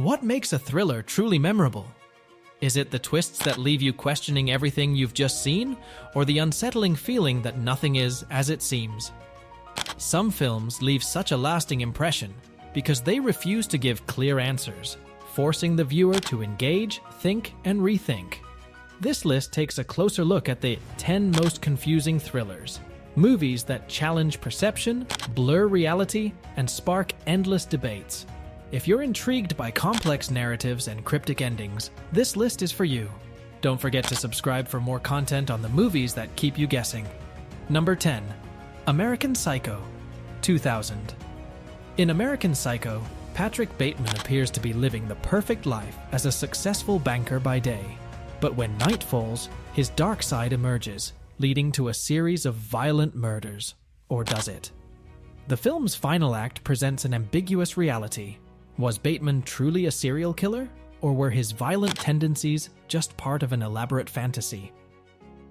What makes a thriller truly memorable? Is it the twists that leave you questioning everything you've just seen, or the unsettling feeling that nothing is as it seems? Some films leave such a lasting impression because they refuse to give clear answers, forcing the viewer to engage, think, and rethink. This list takes a closer look at the 10 most confusing thrillers. Movies that challenge perception, blur reality, and spark endless debates. If you're intrigued by complex narratives and cryptic endings, this list is for you. Don't forget to subscribe for more content on the movies that keep you guessing. Number 10. American Psycho, 2000. In American Psycho, Patrick Bateman appears to be living the perfect life as a successful banker by day. But when night falls, his dark side emerges, leading to a series of violent murders. Or does it? The film's final act presents an ambiguous reality. Was Bateman truly a serial killer, or were his violent tendencies just part of an elaborate fantasy?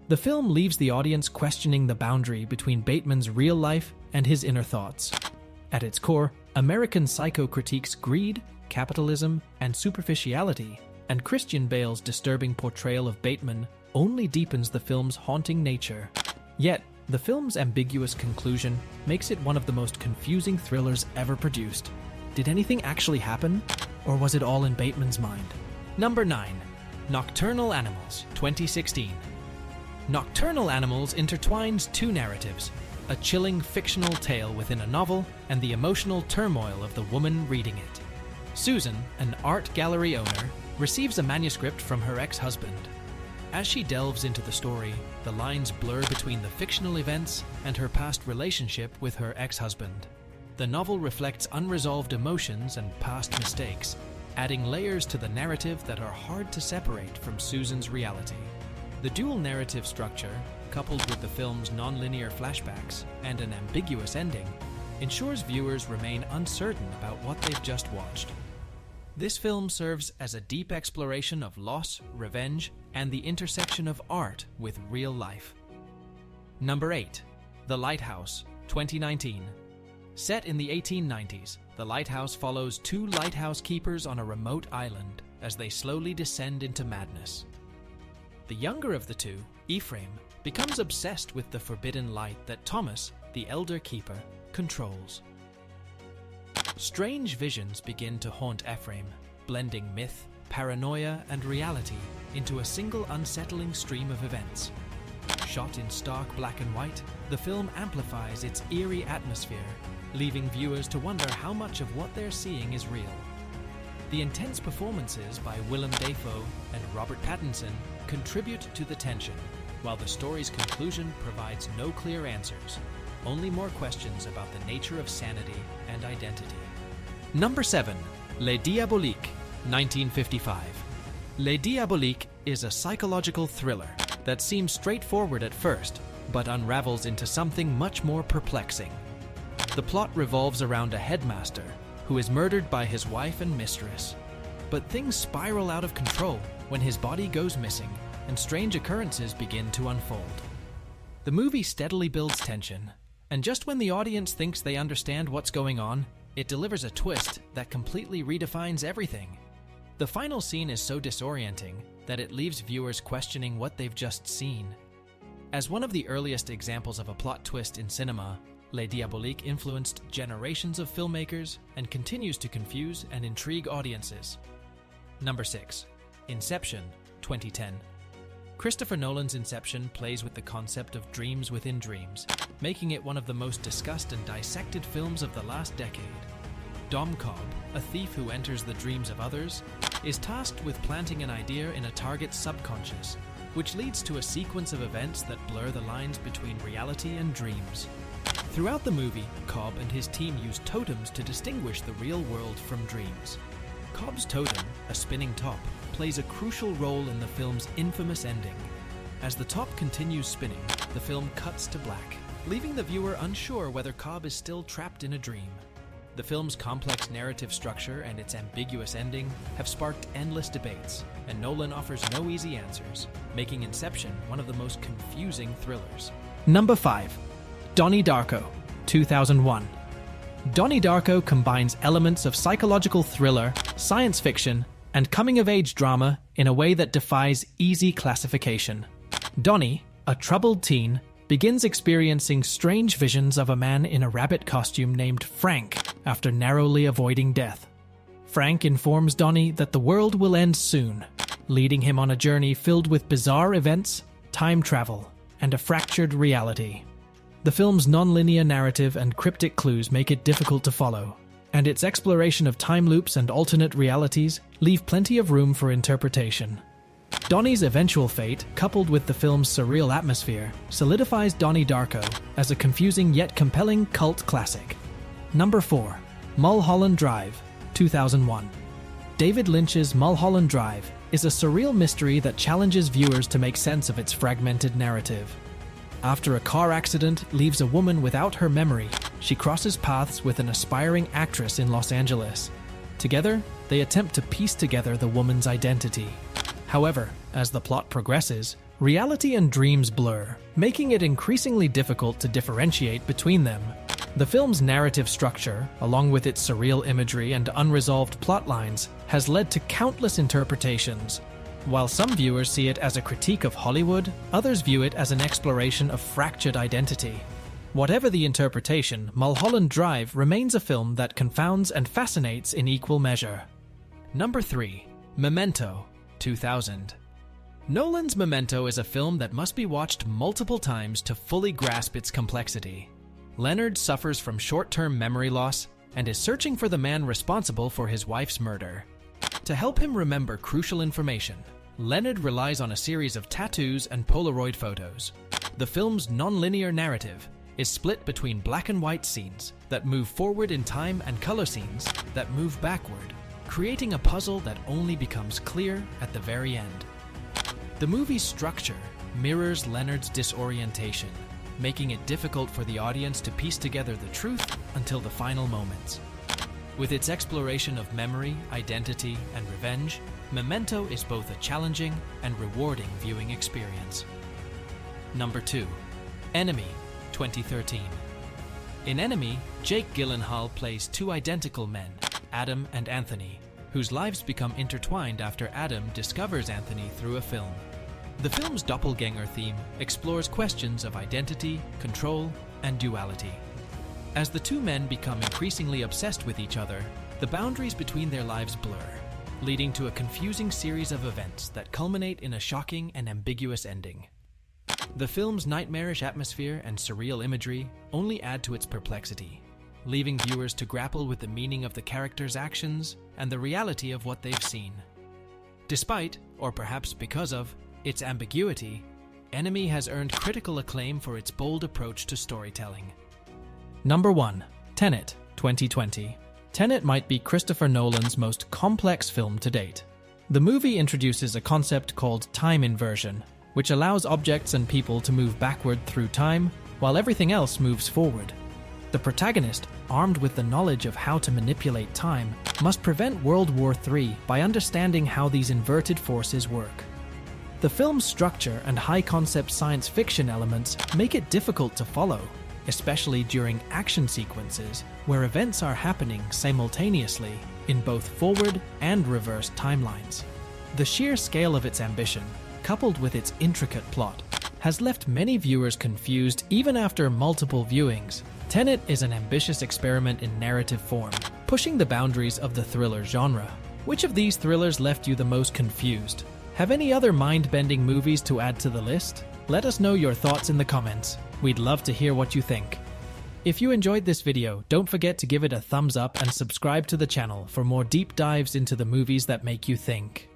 The film leaves the audience questioning the boundary between Bateman's real life and his inner thoughts. At its core, American Psycho critiques greed, capitalism, and superficiality, and Christian Bale's disturbing portrayal of Bateman only deepens the film's haunting nature. Yet, the film's ambiguous conclusion makes it one of the most confusing thrillers ever produced. Did anything actually happen, or was it all in Bateman's mind? Number 9. Nocturnal Animals, 2016. Nocturnal Animals intertwines two narratives, a chilling fictional tale within a novel and the emotional turmoil of the woman reading it. Susan, an art gallery owner, receives a manuscript from her ex-husband. As she delves into the story, the lines blur between the fictional events and her past relationship with her ex-husband. The novel reflects unresolved emotions and past mistakes, adding layers to the narrative that are hard to separate from Susan's reality. The dual narrative structure, coupled with the film's non-linear flashbacks and an ambiguous ending, ensures viewers remain uncertain about what they've just watched. This film serves as a deep exploration of loss, revenge, and the intersection of art with real life. Number 8. The Lighthouse, 2019. Set in the 1890s, The Lighthouse follows two lighthouse keepers on a remote island as they slowly descend into madness. The younger of the two, Ephraim, becomes obsessed with the forbidden light that Thomas, the elder keeper, controls. Strange visions begin to haunt Ephraim, blending myth, paranoia, and reality into a single unsettling stream of events. Shot in stark black and white, the film amplifies its eerie atmosphere, leaving viewers to wonder how much of what they're seeing is real. The intense performances by Willem Dafoe and Robert Pattinson contribute to the tension, while the story's conclusion provides no clear answers, only more questions about the nature of sanity and identity. Number 7. Les Diaboliques, 1955. Les Diaboliques is a psychological thriller that seems straightforward at first, but unravels into something much more perplexing. The plot revolves around a headmaster who is murdered by his wife and mistress. But things spiral out of control when his body goes missing and strange occurrences begin to unfold. The movie steadily builds tension, and just when the audience thinks they understand what's going on, it delivers a twist that completely redefines everything. The final scene is so disorienting that it leaves viewers questioning what they've just seen. As one of the earliest examples of a plot twist in cinema, Les Diaboliques influenced generations of filmmakers and continues to confuse and intrigue audiences. Number 6. Inception, 2010. Christopher Nolan's Inception plays with the concept of dreams within dreams, making it one of the most discussed and dissected films of the last decade. Dom Cobb, a thief who enters the dreams of others, is tasked with planting an idea in a target's subconscious, which leads to a sequence of events that blur the lines between reality and dreams. Throughout the movie, Cobb and his team use totems to distinguish the real world from dreams. Cobb's totem, a spinning top, plays a crucial role in the film's infamous ending. As the top continues spinning, the film cuts to black, leaving the viewer unsure whether Cobb is still trapped in a dream. The film's complex narrative structure and its ambiguous ending have sparked endless debates, and Nolan offers no easy answers, making Inception one of the most confusing thrillers. Number 5. Donnie Darko, 2001. Donnie Darko combines elements of psychological thriller, science fiction, and coming-of-age drama in a way that defies easy classification. Donnie, a troubled teen, begins experiencing strange visions of a man in a rabbit costume named Frank after narrowly avoiding death. Frank informs Donnie that the world will end soon, leading him on a journey filled with bizarre events, time travel, and a fractured reality. The film's non-linear narrative and cryptic clues make it difficult to follow, and its exploration of time loops and alternate realities leave plenty of room for interpretation. Donnie's eventual fate, coupled with the film's surreal atmosphere, solidifies Donnie Darko as a confusing yet compelling cult classic. Number 4. Mulholland Drive, 2001. David Lynch's Mulholland Drive is a surreal mystery that challenges viewers to make sense of its fragmented narrative. After a car accident leaves a woman without her memory, she crosses paths with an aspiring actress in Los Angeles. Together, they attempt to piece together the woman's identity. However, as the plot progresses, reality and dreams blur, making it increasingly difficult to differentiate between them. The film's narrative structure, along with its surreal imagery and unresolved plot lines, has led to countless interpretations. While some viewers see it as a critique of Hollywood, others view it as an exploration of fractured identity. Whatever the interpretation, Mulholland Drive remains a film that confounds and fascinates in equal measure. Number 3. Memento, 2000. Nolan's Memento is a film that must be watched multiple times to fully grasp its complexity. Leonard suffers from short-term memory loss and is searching for the man responsible for his wife's murder. To help him remember crucial information, Leonard relies on a series of tattoos and Polaroid photos. The film's non-linear narrative is split between black and white scenes that move forward in time and color scenes that move backward, creating a puzzle that only becomes clear at the very end. The movie's structure mirrors Leonard's disorientation, making it difficult for the audience to piece together the truth until the final moments. With its exploration of memory, identity, and revenge, Memento is both a challenging and rewarding viewing experience. Number 2. Enemy, 2013. In Enemy, Jake Gyllenhaal plays two identical men, Adam and Anthony, whose lives become intertwined after Adam discovers Anthony through a film. The film's doppelganger theme explores questions of identity, control, and duality. As the two men become increasingly obsessed with each other, the boundaries between their lives blur, leading to a confusing series of events that culminate in a shocking and ambiguous ending. The film's nightmarish atmosphere and surreal imagery only add to its perplexity, leaving viewers to grapple with the meaning of the characters' actions and the reality of what they've seen. Despite, or perhaps because of, its ambiguity, Enemy has earned critical acclaim for its bold approach to storytelling. Number 1. Tenet, 2020. Tenet might be Christopher Nolan's most complex film to date. The movie introduces a concept called time inversion, which allows objects and people to move backward through time while everything else moves forward. The protagonist, armed with the knowledge of how to manipulate time, must prevent World War III by understanding how these inverted forces work. The film's structure and high-concept science fiction elements make it difficult to follow, especially during action sequences where events are happening simultaneously in both forward and reverse timelines. The sheer scale of its ambition, coupled with its intricate plot, has left many viewers confused even after multiple viewings. Tenet is an ambitious experiment in narrative form, pushing the boundaries of the thriller genre. Which of these thrillers left you the most confused? Have any other mind-bending movies to add to the list? Let us know your thoughts in the comments. We'd love to hear what you think. If you enjoyed this video, don't forget to give it a thumbs up and subscribe to the channel for more deep dives into the movies that make you think.